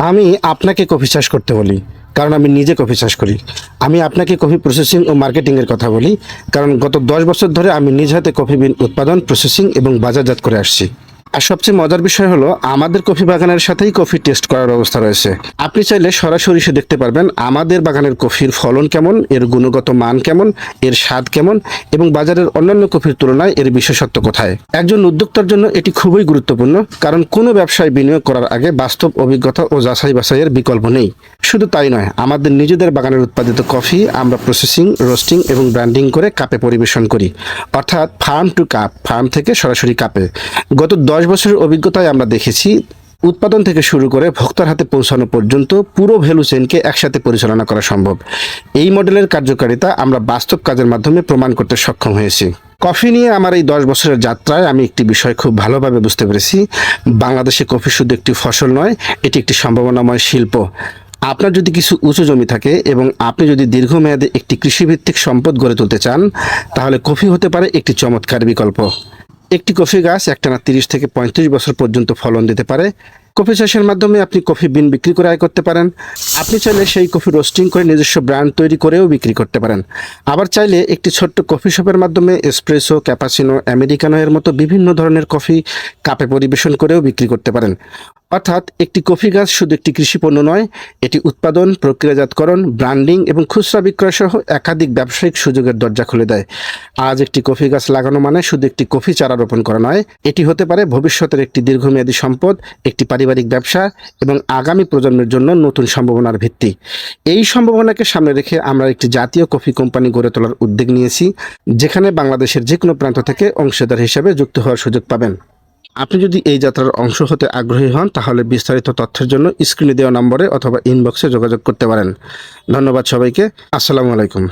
আমি আপনাকে কফি চাষ করতে বলি কারণ আমি নিজে কফি চাষ করি। আমি আপনাকে কফি প্রসেসিং ও মার্কেটিংয়ের কথা বলি কারণ গত 10 বছর ধরে আমি নিজ হাতে কফি বিন উৎপাদন, প্রসেসিং এবং বাজারজাত করে আসছি। আর সবচেয়ে মজার বিষয় হলো আমাদের কফি বাগানের সাথেই কফি টেস্ট করার ব্যবস্থা রয়েছে। আপনি চাইলে সরাসরি এসে দেখতে পারবেন আমাদের বাগানের কফির ফলন কেমন, এর গুণগত মান কেমন, এর স্বাদ কেমন এবং বাজারের অন্যান্য কফির তুলনায় এর বিশেষত্ব কোথায়। একজন উদ্যোক্তার জন্য এটি খুবই গুরুত্বপূর্ণ কারণ কোনো ব্যবসায় বিনিয়োগ করার আগে বাস্তব অভিজ্ঞতা ও যাচাই বাছাইয়ের বিকল্প নেই। শুধু তাই নয়, আমাদের নিজেদের বাগানের উৎপাদিত কফি আমরা প্রসেসিং, রোস্টিং এবং ব্র্যান্ডিং করে কাপে পরিবেশন করি, অর্থাৎ ফার্ম টু কাপ, ফার্ম থেকে সরাসরি কাপে। গত 10 বছরের অভিজ্ঞতায় আমরা দেখেছি উৎপাদন থেকে শুরু করে ভোক্তার হাতে পৌঁছানো পর্যন্ত পুরো ভ্যালু চেইনকে একসাথে পরিচালনা করা সম্ভব। এই মডেলের কার্যকারিতা আমরা বাস্তব কাজের মাধ্যমে প্রমাণ করতে সক্ষম হয়েছি। কফি নিয়ে আমার এই 10 বছরের যাত্রায় আমি একটি বিষয় খুব ভালোভাবে বুঝতে পেরেছি। বাংলাদেশে কফি শুধু একটি ফসল নয়, এটি একটি সম্ভাবনাময় শিল্প। আপনার যদি কিছু উঁচু জমি থাকে এবং আপনি যদি দীর্ঘমেয়াদে একটি কৃষিভিত্তিক সম্পদ গড়ে তুলতে চান, তাহলে কফি হতে পারে একটি চমৎকার বিকল্প। একটি কফি গাছ একটানা 30 থেকে 35 বছর পর্যন্ত ফলন দিতে পারে। কফি চাষের মাধ্যমে আপনি কফি বিন বিক্রি করে আয় করতে পারেন। আপনি চাইলে সেই কফি রোস্টিং করে নিজস্ব ব্র্যান্ড তৈরি করেও বিক্রি করতে পারেন। আবার চাইলে একটি ছোট্ট কফি শপের মাধ্যমে এসপ্রেসো, ক্যাপাচিনো, আমেরিকানো এর মতো বিভিন্ন ধরনের কফি কাপে পরিবেশন করেও বিক্রি করতে পারেন। অর্থাৎ একটি কফি গাছ শুধু একটি কৃষি পণ্য নয়, এটি উৎপাদন, প্রক্রিয়াজাতকরণ, ব্র্যান্ডিং এবং খুচরা বিক্রয় সহ একাধিক ব্যবসায়িক সুযোগের দরজা খুলে দেয়। আজ একটি কফি গাছ লাগানো মানে শুধু একটি কফি চারা রোপণ করা নয়, এটি হতে পারে ভবিষ্যতের একটি দীর্ঘমেয়াদী সম্পদ, একটি পারিবারিক ব্যবসা এবং আগামী প্রজন্মের জন্য নতুন সম্ভাবনার ভিত্তি। এই সম্ভাবনাকে সামনে রেখে আমরা একটি জাতীয় কফি কোম্পানি গড়ে তোলার উদ্যোগ নিয়েছি, যেখানে বাংলাদেশের যে কোনো প্রান্ত থেকে অংশীদার হিসেবে যুক্ত হওয়ার সুযোগ পাবেন। আপনি যদি এই যাত্রার অংশ হতে আগ্রহী হন তাহলে বিস্তারিত তথ্যের জন্য স্ক্রিনে দেওয়া নম্বরে অথবা ইনবক্সে যোগাযোগ করতে পারেন। ধন্যবাদ সবাইকে। আসসালামু আলাইকুম।